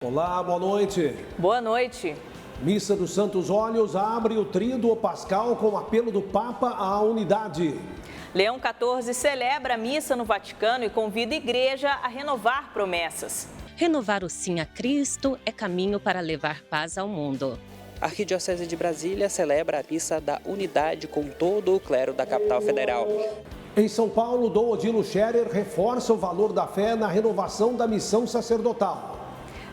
Olá, boa noite. Boa noite. Missa dos Santos Óleos abre o Tríduo Pascal com apelo do Papa à unidade. Leão XIV celebra a missa no Vaticano e convida a igreja a renovar promessas. Renovar o sim a Cristo é caminho para levar paz ao mundo. A Arquidiocese de Brasília celebra a missa da unidade com todo o clero da capital federal. Em São Paulo, Dom Odilo Scherer reforça o valor da fé na renovação da missão sacerdotal.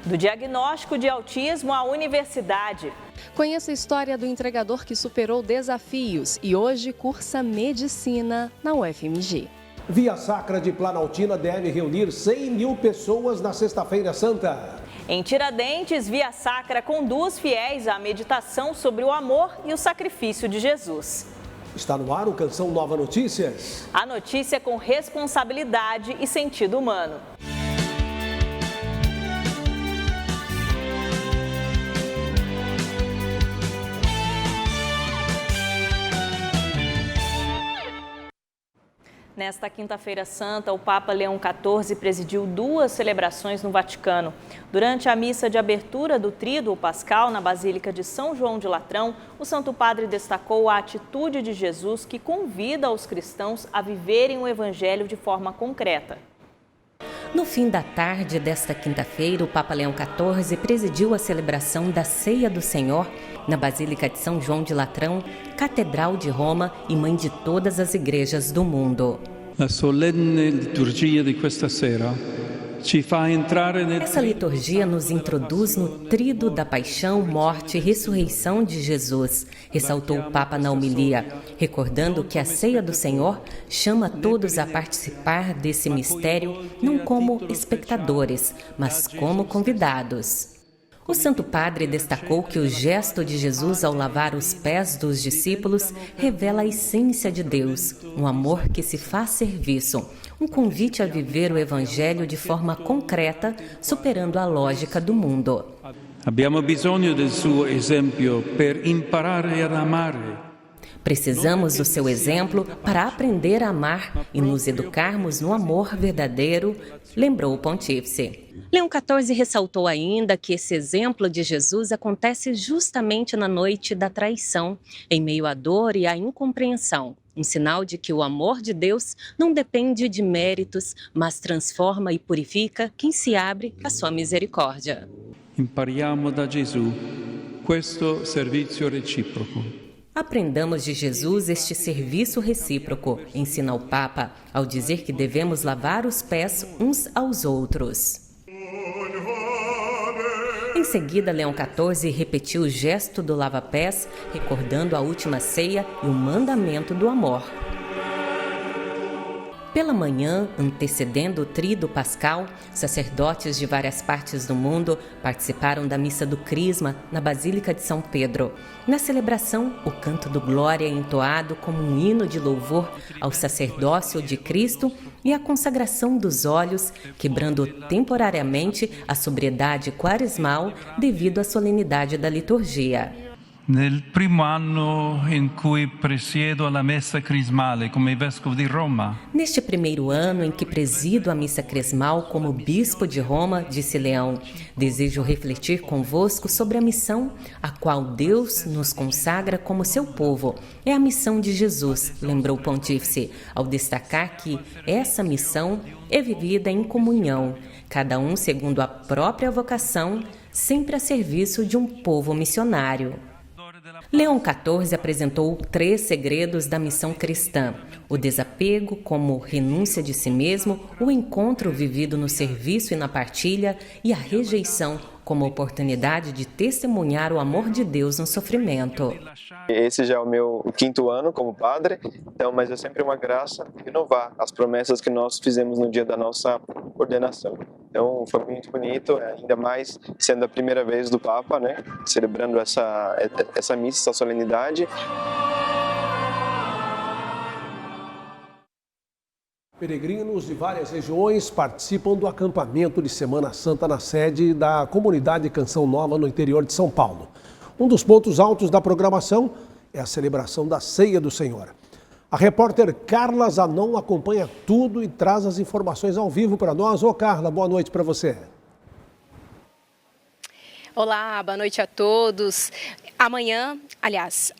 Do diagnóstico de autismo à universidade. Conheça a história do entregador que superou desafios e hoje cursa medicina na UFMG. Via Sacra de Planaltina deve reunir 100 mil pessoas na Sexta-feira Santa. Em Tiradentes, Via Sacra conduz fiéis à meditação sobre o amor e o sacrifício de Jesus. Está no ar o Canção Nova Notícias. A notícia com responsabilidade e sentido humano. Nesta quinta-feira santa, o Papa Leão XIV presidiu 2 celebrações no Vaticano. Durante a missa de abertura do Tríduo Pascal na Basílica de São João de Latrão, o Santo Padre destacou a atitude de Jesus que convida os cristãos a viverem o Evangelho de forma concreta. No fim da tarde desta quinta-feira, o Papa Leão XIV presidiu a celebração da Ceia do Senhor na Basílica de São João de Latrão, Catedral de Roma e mãe de todas as igrejas do mundo. A solene liturgia de questa sera ci fa entrare nel... Essa liturgia nos introduz no tríduo da paixão, morte e ressurreição de Jesus, ressaltou o Papa na homilia, recordando que a Ceia do Senhor chama todos a participar desse mistério não como espectadores, mas como convidados. O Santo Padre destacou que o gesto de Jesus ao lavar os pés dos discípulos revela a essência de Deus, um amor que se faz serviço, um convite a viver o Evangelho de forma concreta, superando a lógica do mundo. Abbiamo bisogno del suo esempio per imparare ad amare. Precisamos do seu exemplo para aprender a amar e nos educarmos no amor verdadeiro, lembrou o pontífice. Leão XIV ressaltou ainda que esse exemplo de Jesus acontece justamente na noite da traição, em meio à dor e à incompreensão. Um sinal de que o amor de Deus não depende de méritos, mas transforma e purifica quem se abre à sua misericórdia. Impariamo da Gesù questo servizio reciproco. Aprendamos de Jesus este serviço recíproco, ensina o Papa, ao dizer que devemos lavar os pés uns aos outros. Em seguida, Leão XIV repetiu o gesto do lava-pés, recordando a última ceia e o mandamento do amor. Pela manhã, antecedendo o Tríduo Pascal, sacerdotes de várias partes do mundo participaram da missa do Crisma na Basílica de São Pedro. Na celebração, o canto do Glória é entoado como um hino de louvor ao sacerdócio de Cristo e a consagração dos olhos, quebrando temporariamente a sobriedade quaresmal devido à solenidade da liturgia. Nel primo anno in cui presiedo alla messa crismale come vescovo di Roma. Neste primeiro ano em que presido a missa crismal como bispo de Roma, disse Leão, desejo refletir convosco sobre a missão a qual Deus nos consagra como seu povo. É a missão de Jesus, lembrou o pontífice, ao destacar que essa missão é vivida em comunhão, cada um segundo a própria vocação, sempre a serviço de um povo missionário. Leão XIV apresentou 3 segredos da missão cristã: o desapego como renúncia de si mesmo, o encontro vivido no serviço e na partilha e a rejeição como oportunidade de testemunhar o amor de Deus no sofrimento. Esse já é o meu 5º ano como padre, mas é sempre uma graça renovar as promessas que nós fizemos no dia da nossa ordenação. Então foi muito bonito, ainda mais sendo a primeira vez do Papa, celebrando essa missa, essa solenidade. Peregrinos de várias regiões participam do acampamento de Semana Santa na sede da comunidade Canção Nova no interior de São Paulo. Um dos pontos altos da programação é a celebração da Ceia do Senhor. A repórter Carla Zanon acompanha tudo e traz as informações ao vivo para nós. Ô Carla, boa noite para você. Olá, boa noite a todos. Amanhã, aliás,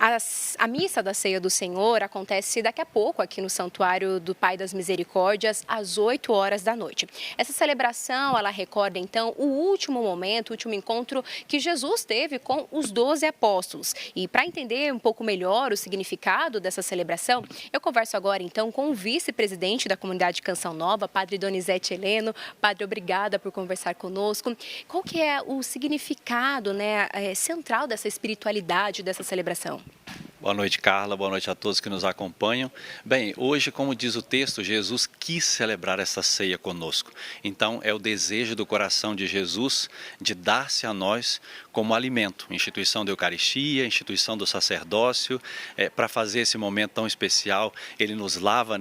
a missa da Ceia do Senhor acontece daqui a pouco aqui no Santuário do Pai das Misericórdias, às 8 horas da noite. Essa celebração, ela recorda então o último momento, o último encontro que Jesus teve com os 12 apóstolos. E para entender um pouco melhor o significado dessa celebração, eu converso agora então com o vice-presidente da Comunidade Canção Nova, Padre Donizete Heleno. Padre, obrigada por conversar conosco. Qual que é o significado, central dessa espiritualidade dessa celebração? Boa noite, Carla. Boa noite a todos que nos acompanham. Bem, hoje, como diz o texto, Jesus quis celebrar essa ceia conosco. Então, é o desejo do coração de Jesus de dar-se a nós como alimento. Instituição da Eucaristia, instituição do sacerdócio. Para fazer esse momento tão especial, ele nos lava,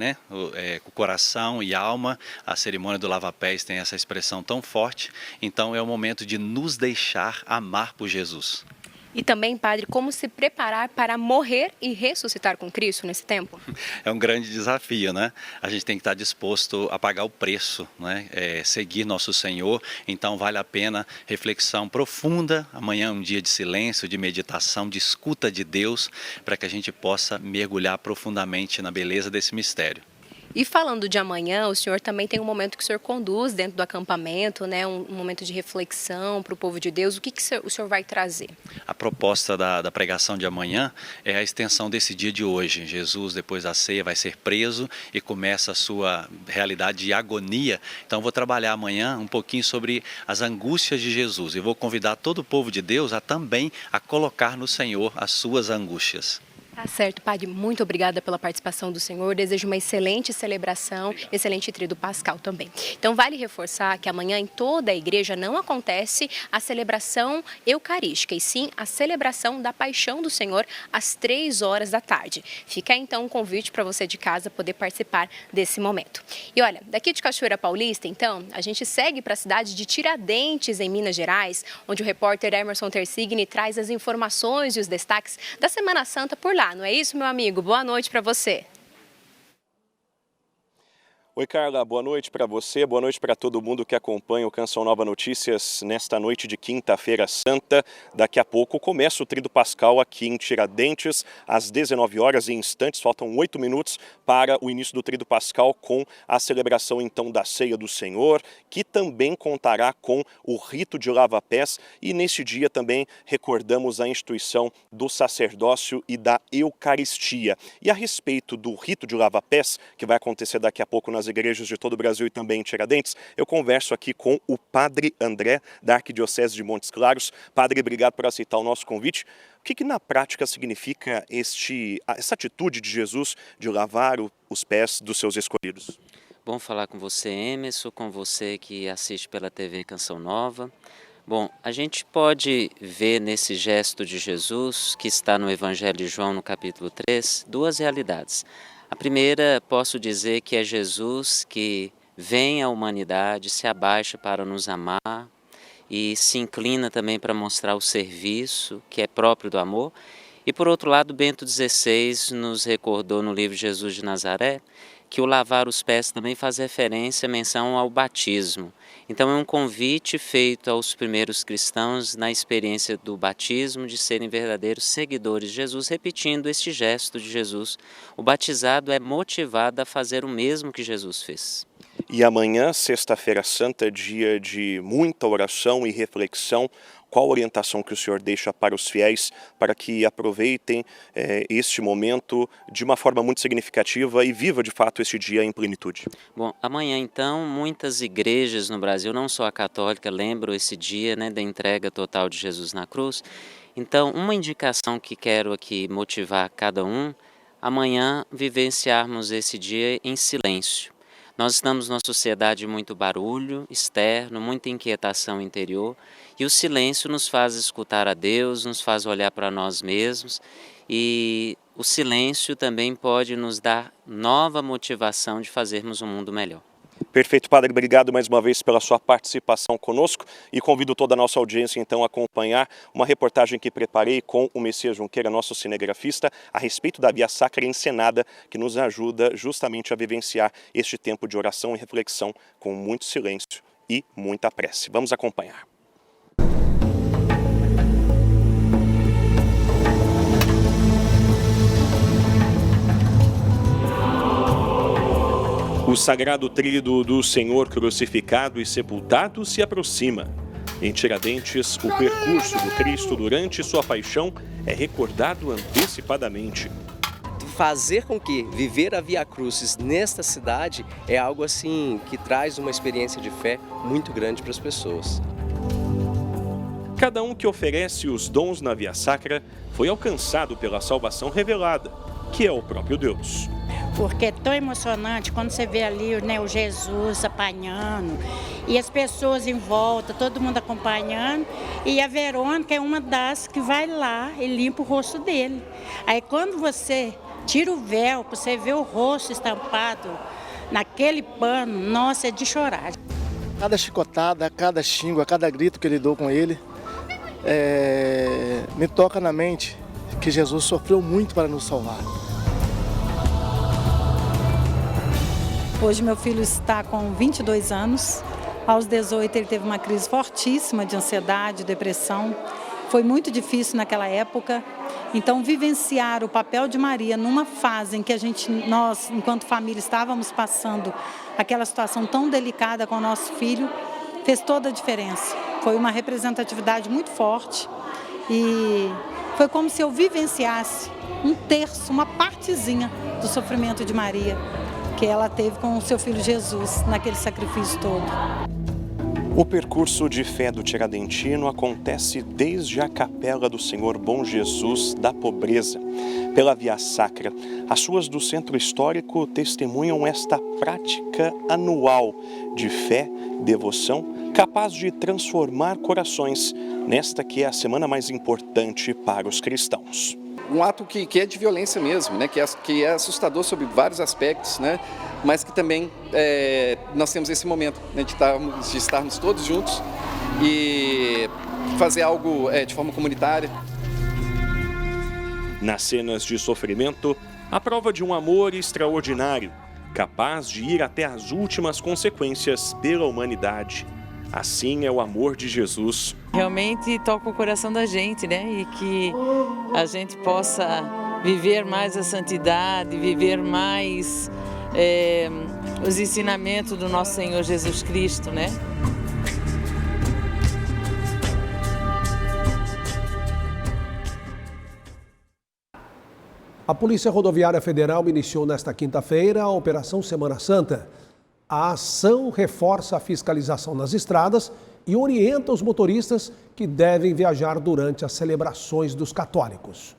o coração e alma. A cerimônia do lava-pés tem essa expressão tão forte. Então, é o momento de nos deixar amar por Jesus. E também, Padre, como se preparar para morrer e ressuscitar com Cristo nesse tempo? É um grande desafio, né? A gente tem que estar disposto a pagar o preço, né? Seguir nosso Senhor. Então vale a pena reflexão profunda. Amanhã é um dia de silêncio, de meditação, de escuta de Deus, para que a gente possa mergulhar profundamente na beleza desse mistério. E falando de amanhã, o senhor também tem um momento que o senhor conduz dentro do acampamento, um momento de reflexão para o povo de Deus. O que o senhor vai trazer? A proposta da pregação de amanhã é a extensão desse dia de hoje. Jesus, depois da ceia, vai ser preso e começa a sua realidade de agonia. Então, vou trabalhar amanhã um pouquinho sobre as angústias de Jesus. E vou convidar todo o povo de Deus também a colocar no Senhor as suas angústias. Tá certo, Padre. Muito obrigada pela participação do senhor. Desejo uma excelente celebração, excelente tríduo pascal também. Então, vale reforçar que amanhã em toda a igreja não acontece a celebração eucarística, e sim a celebração da Paixão do Senhor às 3 horas da tarde. Fica então um convite para você de casa poder participar desse momento. E olha, daqui de Cachoeira Paulista, então, a gente segue para a cidade de Tiradentes, em Minas Gerais, onde o repórter Emerson Tersigni traz as informações e os destaques da Semana Santa por lá. Não é isso, meu amigo? Boa noite para você. Oi, Carla, boa noite para você, boa noite para todo mundo que acompanha o Canção Nova Notícias nesta noite de quinta-feira santa. Daqui a pouco começa o Tríduo Pascal aqui em Tiradentes, às 19 horas, em instantes, faltam 8 minutos para o início do Tríduo Pascal com a celebração então da Ceia do Senhor, que também contará com o rito de lava-pés, e neste dia também recordamos a instituição do sacerdócio e da Eucaristia. E a respeito do rito de lava-pés, que vai acontecer daqui a pouco nas igrejas de todo o Brasil e também em Tiradentes, eu converso aqui com o Padre André, da Arquidiocese de Montes Claros. Padre, obrigado por aceitar o nosso convite. O que na prática significa essa atitude de Jesus de lavar os pés dos seus escolhidos? Bom falar com você, Emerson, com você que assiste pela TV Canção Nova. Bom, a gente pode ver nesse gesto de Jesus, que está no Evangelho de João, no capítulo 3, duas realidades. A primeira, posso dizer que é Jesus que vem à humanidade, se abaixa para nos amar e se inclina também para mostrar o serviço que é próprio do amor. E por outro lado, Bento XVI nos recordou no livro Jesus de Nazaré que o lavar os pés também faz referência, menção ao batismo. Então é um convite feito aos primeiros cristãos na experiência do batismo de serem verdadeiros seguidores de Jesus, repetindo este gesto de Jesus. O batizado é motivado a fazer o mesmo que Jesus fez. E amanhã, sexta-feira santa, dia de muita oração e reflexão. Qual a orientação que o senhor deixa para os fiéis para que aproveitem este momento de uma forma muito significativa e viva de fato este dia em plenitude? Bom, amanhã então muitas igrejas no Brasil, não só a católica, lembram esse dia da entrega total de Jesus na cruz. Então, uma indicação que quero aqui motivar cada um, amanhã vivenciarmos esse dia em silêncio. Nós estamos numa sociedade de muito barulho externo, muita inquietação interior, e o silêncio nos faz escutar a Deus, nos faz olhar para nós mesmos, e o silêncio também pode nos dar nova motivação de fazermos um mundo melhor. Perfeito, Padre. Obrigado mais uma vez pela sua participação conosco e convido toda a nossa audiência então a acompanhar uma reportagem que preparei com o Messias Junqueira, nosso cinegrafista, a respeito da Via Sacra encenada, que nos ajuda justamente a vivenciar este tempo de oração e reflexão com muito silêncio e muita prece. Vamos acompanhar. O sagrado tríduo do Senhor crucificado e sepultado se aproxima. Em Tiradentes, o percurso do Cristo durante sua paixão é recordado antecipadamente. Fazer com que viver a Via Crucis nesta cidade é algo assim que traz uma experiência de fé muito grande para as pessoas. Cada um que oferece os dons na Via Sacra foi alcançado pela salvação revelada, que é o próprio Deus. Porque é tão emocionante quando você vê ali, né, o Jesus apanhando e as pessoas em volta, todo mundo acompanhando. E a Verônica é uma das que vai lá e limpa o rosto dele. Aí quando você tira o véu, você vê o rosto estampado naquele pano, nossa, é de chorar. Cada chicotada, cada xingo, cada grito que ele deu com ele, me toca na mente que Jesus sofreu muito para nos salvar. Hoje meu filho está com 22 anos, aos 18 ele teve uma crise fortíssima de ansiedade, depressão. Foi muito difícil naquela época, então vivenciar o papel de Maria numa fase em que nós, enquanto família, estávamos passando aquela situação tão delicada com o nosso filho, fez toda a diferença. Foi uma representatividade muito forte e foi como se eu vivenciasse um terço, uma partezinha do sofrimento de Maria, que ela teve com o seu filho Jesus naquele sacrifício todo. O percurso de fé do tiradentino acontece desde a Capela do Senhor Bom Jesus da Pobreza, pela Via Sacra. As ruas do centro histórico testemunham esta prática anual de fé, devoção, capaz de transformar corações, nesta que é a semana mais importante para os cristãos. Um ato que é de violência mesmo, né? que é assustador sob vários aspectos, né? Mas que também nós temos esse momento, né? de estarmos todos juntos e fazer algo de forma comunitária. Nas cenas de sofrimento, a prova de um amor extraordinário, capaz de ir até as últimas consequências pela humanidade. Assim é o amor de Jesus. Realmente toca o coração da gente, né? E que a gente possa viver mais a santidade, viver mais os ensinamentos do nosso Senhor Jesus Cristo, né? A Polícia Rodoviária Federal iniciou nesta quinta-feira a Operação Semana Santa. A ação reforça a fiscalização nas estradas e orienta os motoristas que devem viajar durante as celebrações dos católicos.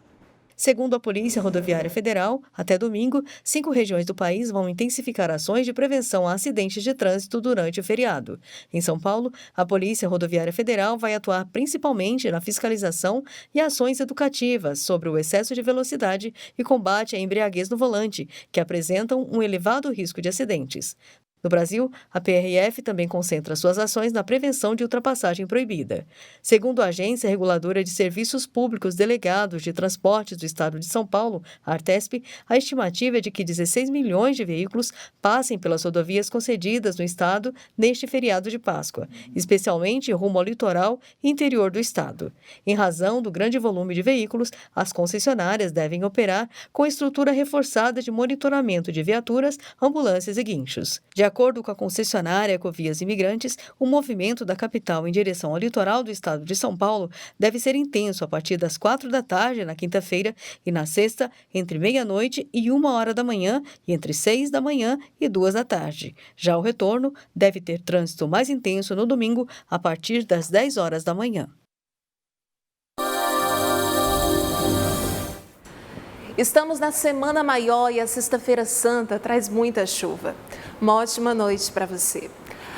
Segundo a Polícia Rodoviária Federal, até domingo, 5 regiões do país vão intensificar ações de prevenção a acidentes de trânsito durante o feriado. Em São Paulo, a Polícia Rodoviária Federal vai atuar principalmente na fiscalização e ações educativas sobre o excesso de velocidade e combate à embriaguez no volante, que apresentam um elevado risco de acidentes. No Brasil, a PRF também concentra suas ações na prevenção de ultrapassagem proibida. Segundo a Agência Reguladora de Serviços Públicos Delegados de Transportes do Estado de São Paulo, a Artesp, a estimativa é de que 16 milhões de veículos passem pelas rodovias concedidas no estado neste feriado de Páscoa, especialmente rumo ao litoral e interior do estado. Em razão do grande volume de veículos, as concessionárias devem operar com estrutura reforçada de monitoramento de viaturas, ambulâncias e guinchos. De acordo com a concessionária Ecovias Imigrantes, o movimento da capital em direção ao litoral do estado de São Paulo deve ser intenso a partir das 4 da tarde na quinta-feira e na sexta, entre meia-noite e 1 hora da manhã e entre 6 da manhã e 2 da tarde. Já o retorno deve ter trânsito mais intenso no domingo a partir das 10 horas da manhã. Estamos na Semana Maior e a Sexta-feira Santa traz muita chuva. Uma ótima noite para você.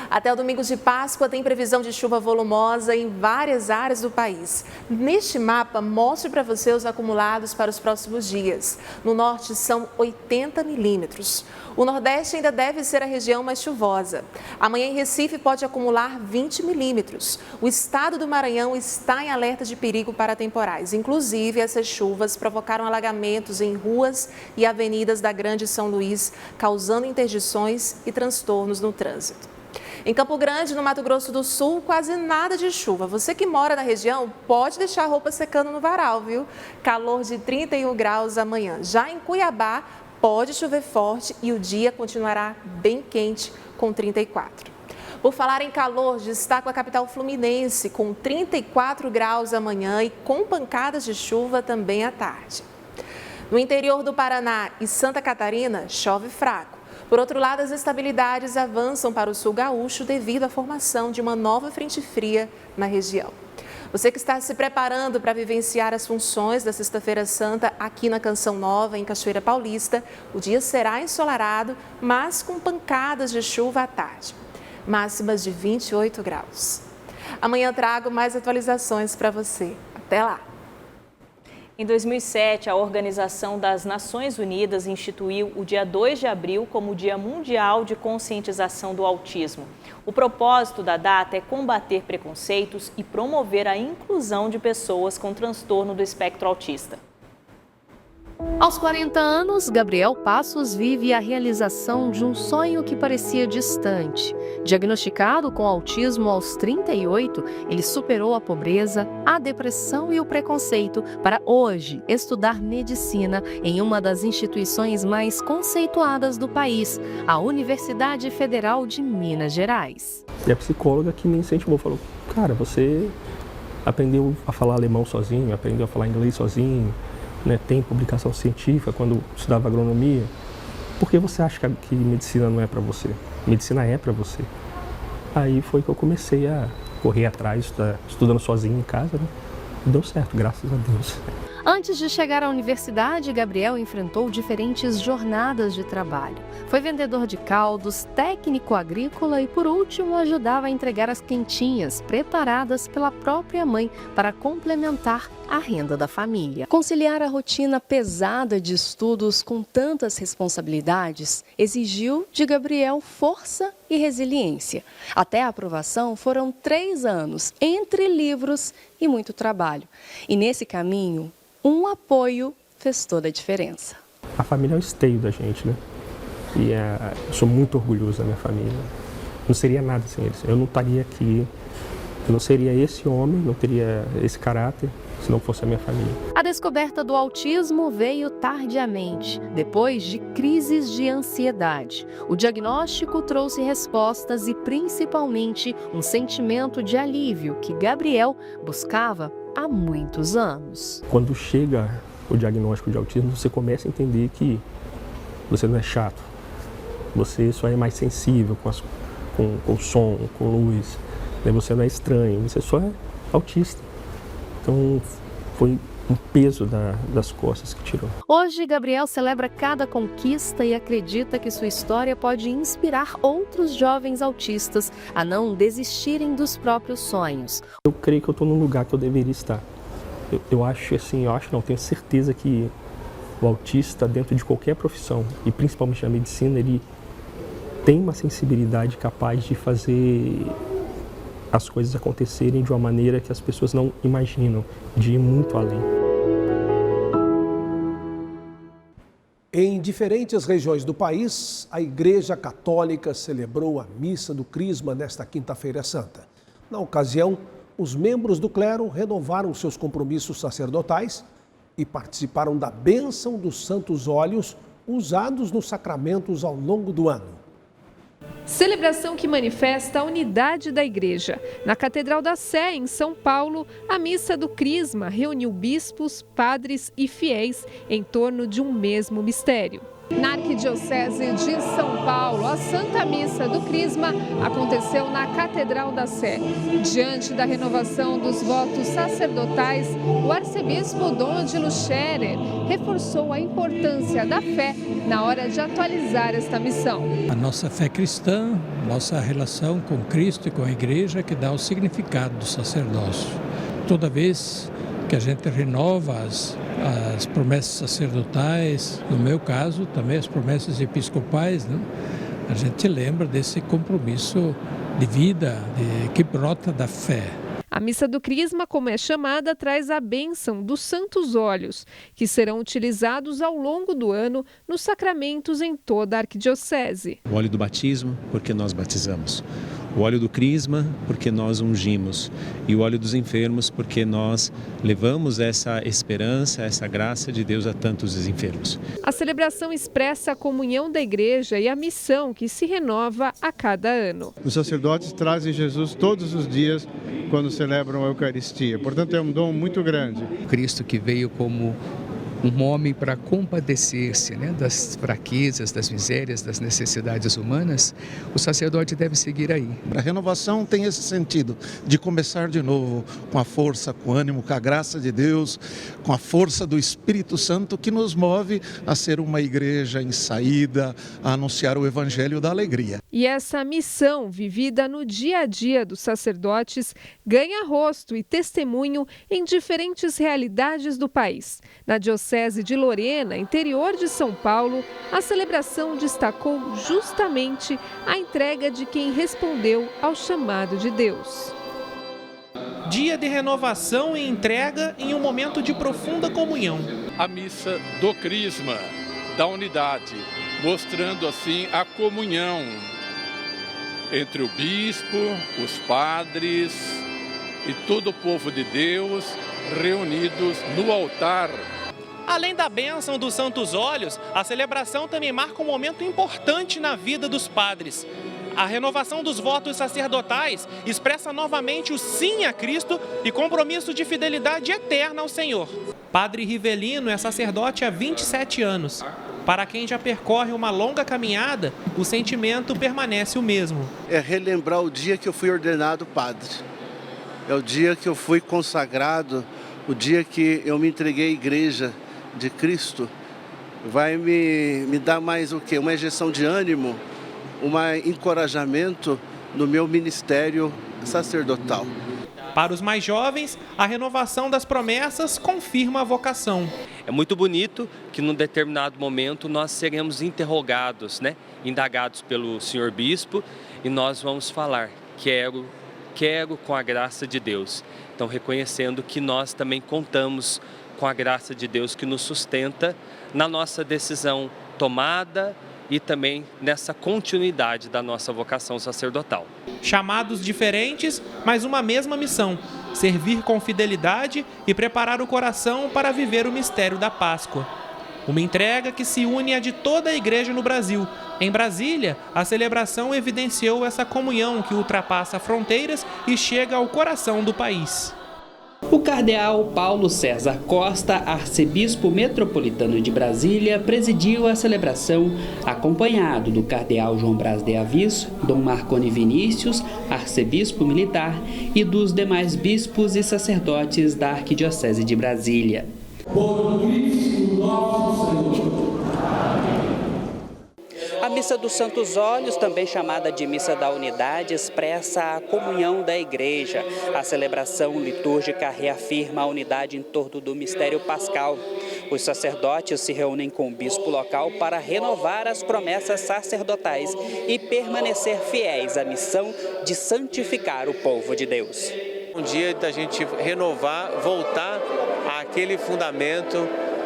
Até o domingo de Páscoa tem previsão de chuva volumosa em várias áreas do país. Neste mapa, mostro para você os acumulados para os próximos dias. No norte são 80 milímetros. O Nordeste ainda deve ser a região mais chuvosa. Amanhã em Recife pode acumular 20 milímetros. O estado do Maranhão está em alerta de perigo para temporais. Inclusive, essas chuvas provocaram alagamentos em ruas e avenidas da Grande São Luís, causando interdições e transtornos no trânsito. Em Campo Grande, no Mato Grosso do Sul, quase nada de chuva. Você que mora na região pode deixar a roupa secando no varal, viu? Calor de 31 graus amanhã. Já em Cuiabá, Pode chover forte e o dia continuará bem quente, com 34. Por falar em calor, destaco a capital fluminense, com 34 graus amanhã e com pancadas de chuva também à tarde. No interior do Paraná e Santa Catarina, chove fraco. Por outro lado, as instabilidades avançam para o sul gaúcho devido à formação de uma nova frente fria na região. Você que está se preparando para vivenciar as funções da Sexta-feira Santa aqui na Canção Nova, em Cachoeira Paulista, o dia será ensolarado, mas com pancadas de chuva à tarde. Máximas de 28 graus. Amanhã trago mais atualizações para você. Até lá! Em 2007, a Organização das Nações Unidas instituiu o dia 2 de abril como Dia Mundial de Conscientização do Autismo. O propósito da data é combater preconceitos e promover a inclusão de pessoas com transtorno do espectro autista. Aos 40 anos, Gabriel Passos vive a realização de um sonho que parecia distante. Diagnosticado com autismo aos 38, ele superou a pobreza, a depressão e o preconceito para hoje estudar medicina em uma das instituições mais conceituadas do país, a Universidade Federal de Minas Gerais. E a psicóloga que me incentivou, falou, cara, você aprendeu a falar alemão sozinho, aprendeu a falar inglês sozinho, né, tem publicação científica quando estudava agronomia. Por que você acha que medicina não é para você? Medicina é para você. Aí foi que eu comecei a correr atrás, estudando sozinho em casa, né? E deu certo, graças a Deus. Antes de chegar à universidade, Gabriel enfrentou diferentes jornadas de trabalho. Foi vendedor de caldos, técnico agrícola e, por último, ajudava a entregar as quentinhas preparadas pela própria mãe para complementar a renda da família. Conciliar a rotina pesada de estudos com tantas responsabilidades exigiu de Gabriel força e resiliência. Até a aprovação foram 3 anos, entre livros e muito trabalho. E nesse caminho, um apoio fez toda a diferença. A família é o esteio da gente, né? E eu sou muito orgulhoso da minha família. Não seria nada sem eles. Eu não estaria aqui, eu não seria esse homem, não teria esse caráter se não fosse a minha família. A descoberta do autismo veio tardiamente, depois de crises de ansiedade. O diagnóstico trouxe respostas e, principalmente, um sentimento de alívio que Gabriel buscava há muitos anos. Quando chega o diagnóstico de autismo, você começa a entender que você não é chato, você só é mais sensível com som, com luz, né? Você não é estranho, você só é autista. Então foi um peso das costas que tirou. Hoje, Gabriel celebra cada conquista e acredita que sua história pode inspirar outros jovens autistas a não desistirem dos próprios sonhos. Eu creio que eu estou num lugar que eu deveria estar. Tenho certeza que o autista, dentro de qualquer profissão, e principalmente na medicina, ele tem uma sensibilidade capaz de fazer as coisas acontecerem de uma maneira que as pessoas não imaginam, de ir muito além. Em diferentes regiões do país, a Igreja Católica celebrou a Missa do Crisma nesta Quinta-feira Santa. Na ocasião, os membros do clero renovaram seus compromissos sacerdotais e participaram da bênção dos santos óleos usados nos sacramentos ao longo do ano. Celebração que manifesta a unidade da Igreja. Na Catedral da Sé, em São Paulo, a Missa do Crisma reuniu bispos, padres e fiéis em torno de um mesmo mistério. Na Arquidiocese de São Paulo, a Santa Missa do Crisma aconteceu na Catedral da Sé. Diante da renovação dos votos sacerdotais, o arcebispo Dom Odilo Scherer reforçou a importância da fé na hora de atualizar esta missão. A nossa fé cristã, nossa relação com Cristo e com a Igreja que dá o significado do sacerdócio. Toda vez que a gente renova as promessas sacerdotais, no meu caso também as promessas episcopais, né? A gente lembra desse compromisso de vida que brota da fé. A Missa do Crisma, como é chamada, traz a bênção dos santos óleos, que serão utilizados ao longo do ano nos sacramentos em toda a arquidiocese. O óleo do batismo, porque nós batizamos. O óleo do crisma, porque nós ungimos, e o óleo dos enfermos, porque nós levamos essa esperança, essa graça de Deus a tantos enfermos. A celebração expressa a comunhão da igreja e a missão que se renova a cada ano. Os sacerdotes trazem Jesus todos os dias quando celebram a Eucaristia, portanto é um dom muito grande. Cristo que veio como um homem para compadecer-se, né, das fraquezas, das misérias, das necessidades humanas, o sacerdote deve seguir aí. A renovação tem esse sentido de começar de novo com a força, com o ânimo, com a graça de Deus, com a força do Espírito Santo que nos move a ser uma igreja em saída, a anunciar o Evangelho da alegria. E essa missão vivida no dia a dia dos sacerdotes ganha rosto e testemunho em diferentes realidades do país. Na Diocese de Lorena, interior de São Paulo, a celebração destacou justamente a entrega de quem respondeu ao chamado de Deus. Dia de renovação e entrega em um momento de profunda comunhão. A missa do Crisma, da unidade, mostrando assim a comunhão entre o bispo, os padres e todo o povo de Deus reunidos no altar. Além da bênção dos santos óleos, a celebração também marca um momento importante na vida dos padres. A renovação dos votos sacerdotais expressa novamente o sim a Cristo e compromisso de fidelidade eterna ao Senhor. Padre Rivelino é sacerdote há 27 anos. Para quem já percorre uma longa caminhada, o sentimento permanece o mesmo. É relembrar o dia que eu fui ordenado padre. É o dia que eu fui consagrado, o dia que eu me entreguei à igreja de Cristo. Vai me dar mais o quê? Uma injeção de ânimo, um encorajamento no meu ministério sacerdotal. Para os mais jovens, a renovação das promessas confirma a vocação. É muito bonito que num determinado momento nós seremos interrogados, indagados pelo senhor bispo, e nós vamos falar, quero com a graça de Deus. Então reconhecendo que nós também contamos com a graça de Deus que nos sustenta na nossa decisão tomada e também nessa continuidade da nossa vocação sacerdotal. Chamados diferentes, mas uma mesma missão: servir com fidelidade e preparar o coração para viver o mistério da Páscoa. Uma entrega que se une à de toda a igreja no Brasil. Em Brasília, a celebração evidenciou essa comunhão que ultrapassa fronteiras e chega ao coração do país. O cardeal Paulo César Costa, arcebispo metropolitano de Brasília, presidiu a celebração, acompanhado do cardeal João Braz de Avis, Dom Marconi Vinícius, arcebispo militar, e dos demais bispos e sacerdotes da Arquidiocese de Brasília. Por Cristo nosso Senhor. A Missa dos Santos Óleos, também chamada de Missa da Unidade, expressa a comunhão da Igreja. A celebração litúrgica reafirma a unidade em torno do mistério pascal. Os sacerdotes se reúnem com o bispo local para renovar as promessas sacerdotais e permanecer fiéis à missão de santificar o povo de Deus. Um dia da gente renovar, voltar àquele fundamento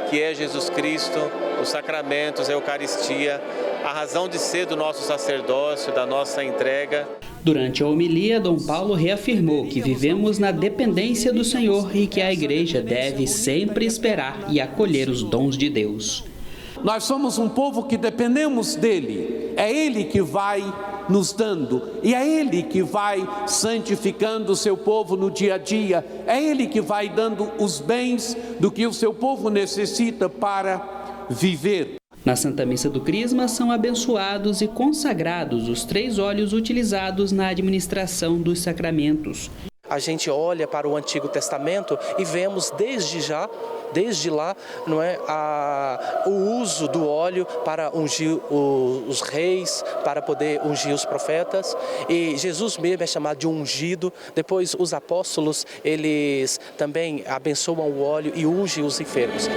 que é Jesus Cristo, os sacramentos, a Eucaristia, a razão de ser do nosso sacerdócio, da nossa entrega. Durante a homilia, Dom Paulo reafirmou que vivemos na dependência do Senhor e que a Igreja deve sempre esperar e acolher os dons de Deus. Nós somos um povo que dependemos dele. É ele que vai nos dando e é ele que vai santificando o seu povo no dia a dia. É ele que vai dando os bens do que o seu povo necessita para viver. Na Santa Missa do Crisma são abençoados e consagrados os 3 óleos utilizados na administração dos sacramentos. A gente olha para o Antigo Testamento e vemos desde lá, o uso do óleo para ungir os reis, para poder ungir os profetas. E Jesus mesmo é chamado de ungido. Depois os apóstolos, eles também abençoam o óleo e ungem os enfermos.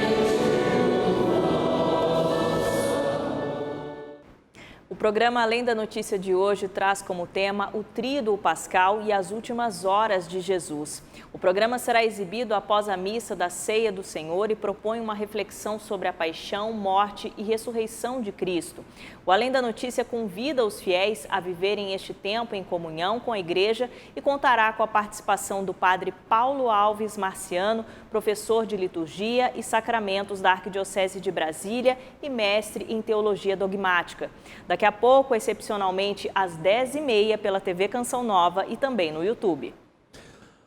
O programa Além da Notícia de hoje traz como tema o Tríduo Pascal e as últimas horas de Jesus. O programa será exibido após a missa da Ceia do Senhor e propõe uma reflexão sobre a paixão, morte e ressurreição de Cristo. O Além da Notícia convida os fiéis a viverem este tempo em comunhão com a igreja e contará com a participação do padre Paulo Alves Marciano, professor de liturgia e sacramentos da Arquidiocese de Brasília e mestre em teologia dogmática. Daqui a pouco, excepcionalmente, às 10h30, pela TV Canção Nova e também no YouTube.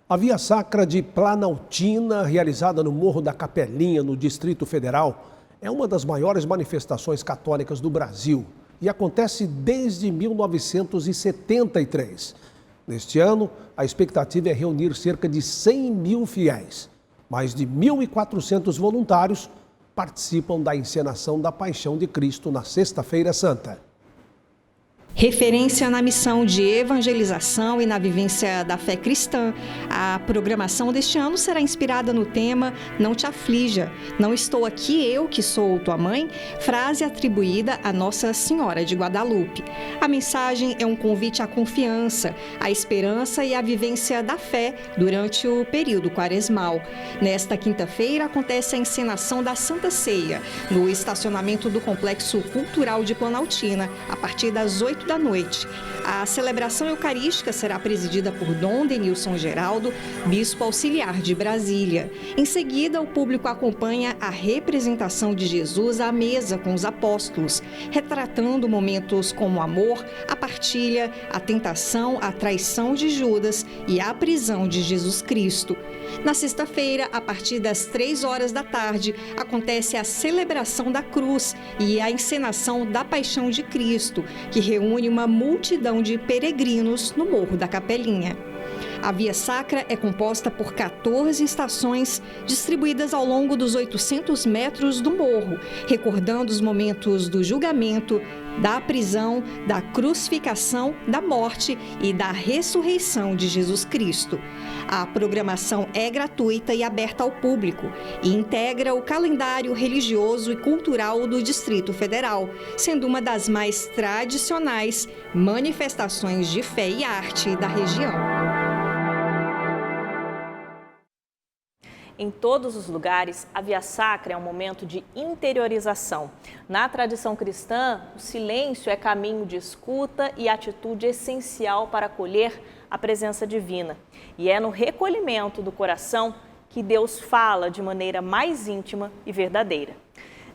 A Via Sacra de Planaltina, realizada no Morro da Capelinha, no Distrito Federal, é uma das maiores manifestações católicas do Brasil e acontece desde 1973. Neste ano, a expectativa é reunir cerca de 100 mil fiéis. Mais de 1.400 voluntários participam da encenação da Paixão de Cristo na Sexta-feira Santa. Referência na missão de evangelização e na vivência da fé cristã, a programação deste ano será inspirada no tema Não te aflija, não estou aqui eu que sou tua mãe, frase atribuída a Nossa Senhora de Guadalupe. A mensagem é um convite à confiança, à esperança e à vivência da fé durante o período quaresmal. Nesta quinta-feira acontece a encenação da Santa Ceia, no estacionamento do Complexo Cultural de Planaltina, a partir das 8 da noite. A celebração eucarística será presidida por Dom Denilson Geraldo, bispo auxiliar de Brasília. Em seguida, o público acompanha a representação de Jesus à mesa com os apóstolos, retratando momentos como o amor, a partilha, a tentação, a traição de Judas e a prisão de Jesus Cristo. Na sexta-feira, a partir das 3 horas da tarde, acontece a celebração da cruz e a encenação da Paixão de Cristo, que reúne uma multidão de peregrinos no Morro da Capelinha. A Via Sacra é composta por 14 estações distribuídas ao longo dos 800 metros do morro, recordando os momentos do julgamento, da prisão, da crucificação, da morte e da ressurreição de Jesus Cristo. A programação é gratuita e aberta ao público e integra o calendário religioso e cultural do Distrito Federal, sendo uma das mais tradicionais manifestações de fé e arte da região. Em todos os lugares, a Via Sacra é um momento de interiorização. Na tradição cristã, o silêncio é caminho de escuta e atitude essencial para acolher a presença divina. E é no recolhimento do coração que Deus fala de maneira mais íntima e verdadeira.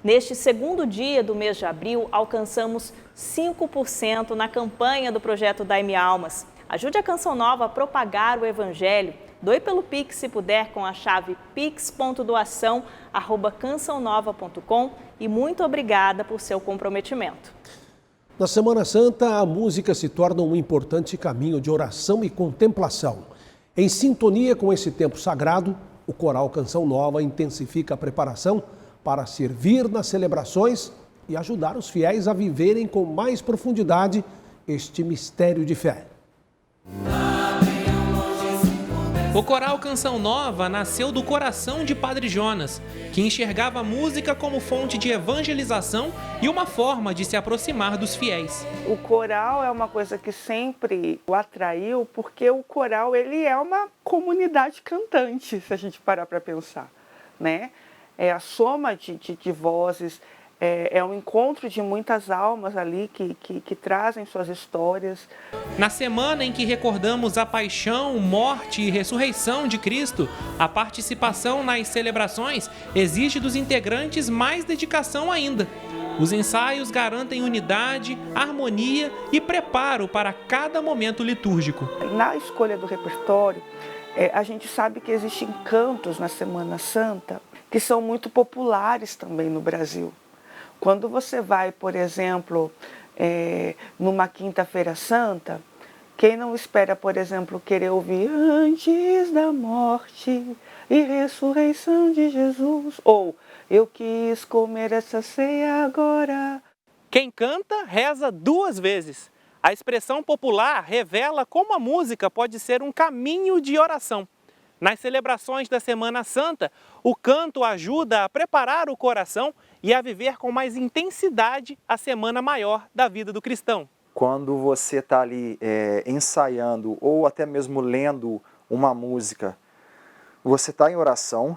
Neste segundo dia do mês de abril, alcançamos 5% na campanha do projeto Dai-me Almas. Ajude a Canção Nova a propagar o Evangelho. Doe pelo Pix se puder com a chave pix.doação@cançãonova.com e muito obrigada por seu comprometimento. Na Semana Santa, a música se torna um importante caminho de oração e contemplação. Em sintonia com esse tempo sagrado, o Coral Canção Nova intensifica a preparação para servir nas celebrações e ajudar os fiéis a viverem com mais profundidade este mistério de fé. O Coral Canção Nova nasceu do coração de Padre Jonas, que enxergava a música como fonte de evangelização e uma forma de se aproximar dos fiéis. O coral é uma coisa que sempre o atraiu, porque o coral ele é uma comunidade cantante, se a gente parar para pensar, né? É a soma de vozes, é um encontro de muitas almas ali que trazem suas histórias. Na semana em que recordamos a paixão, morte e ressurreição de Cristo, a participação nas celebrações exige dos integrantes mais dedicação ainda. Os ensaios garantem unidade, harmonia e preparo para cada momento litúrgico. Na escolha do repertório, a gente sabe que existem cantos na Semana Santa que são muito populares também no Brasil. Quando você vai, por exemplo, numa Quinta-feira Santa, quem não espera, por exemplo, querer ouvir antes da morte e ressurreição de Jesus, ou eu quis comer essa ceia agora. Quem canta, reza 2 vezes. A expressão popular revela como a música pode ser um caminho de oração. Nas celebrações da Semana Santa, o canto ajuda a preparar o coração e a viver com mais intensidade a semana maior da vida do cristão. Quando você está ali ensaiando ou até mesmo lendo uma música, você está em oração,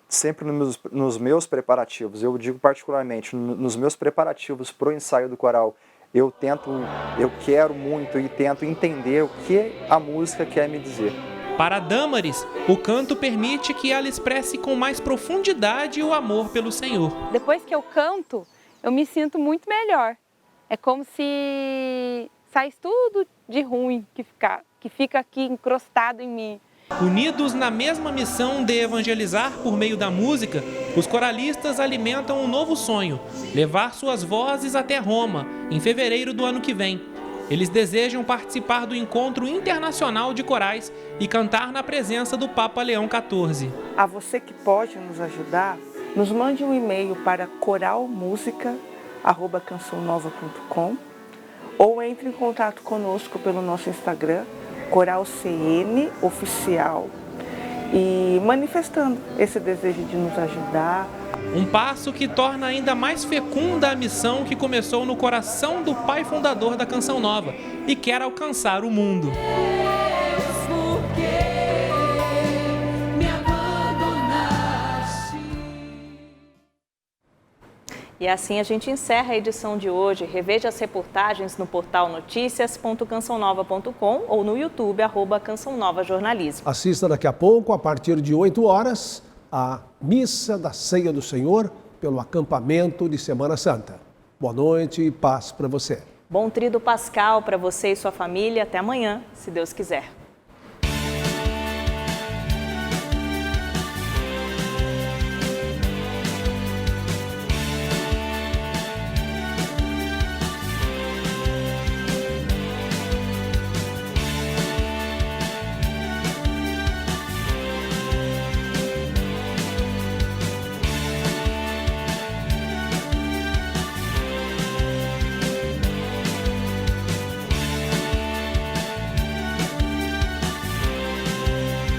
sempre nos meus preparativos, eu digo particularmente, nos meus preparativos para o ensaio do coral, eu quero muito e tento entender o que a música quer me dizer. Para Damaris, o canto permite que ela expresse com mais profundidade o amor pelo Senhor. Depois que eu canto, eu me sinto muito melhor. É como se saísse tudo de ruim que fica aqui encrostado em mim. Unidos na mesma missão de evangelizar por meio da música, os coralistas alimentam um novo sonho: levar suas vozes até Roma, em fevereiro do ano que vem. Eles desejam participar do Encontro Internacional de Corais e cantar na presença do Papa Leão XIV. A você que pode nos ajudar, nos mande um e-mail para coralmusica@cançãonova.com ou entre em contato conosco pelo nosso Instagram, CoralCN Oficial, e manifestando esse desejo de nos ajudar. Um passo que torna ainda mais fecunda a missão que começou no coração do pai fundador da Canção Nova e quer alcançar o mundo. E assim a gente encerra a edição de hoje. Reveja as reportagens no portal noticias.cançãonova.com ou no YouTube, @Canção Nova Jornalismo. Assista daqui a pouco, a partir de 8 horas, a Missa da Ceia do Senhor pelo acampamento de Semana Santa. Boa noite e paz para você. Bom Tríduo Pascal para você e sua família. Até amanhã, se Deus quiser.